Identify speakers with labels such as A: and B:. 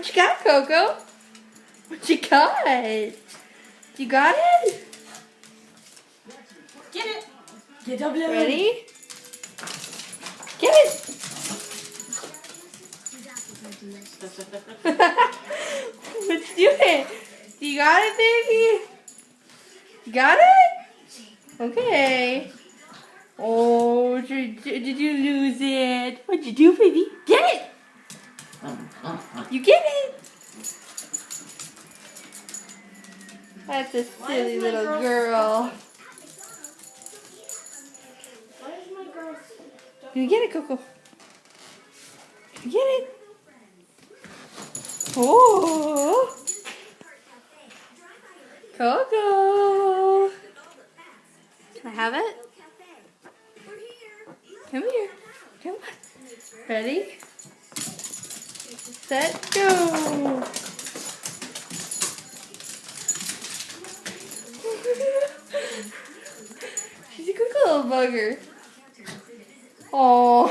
A: What you got, Coco? What you got? You got it?
B: Get it. Get up there.
A: Ready? Get it! What you doing? You got it, baby? You got it? Okay. Oh, did you lose it? What'd you do, baby? Get it! You get it! That's a silly little girl. You get it, Coco. You get it. Oh, Coco. Can I have it? Come here. Come on. Ready? Set, go. She's a quick little bugger. Oh.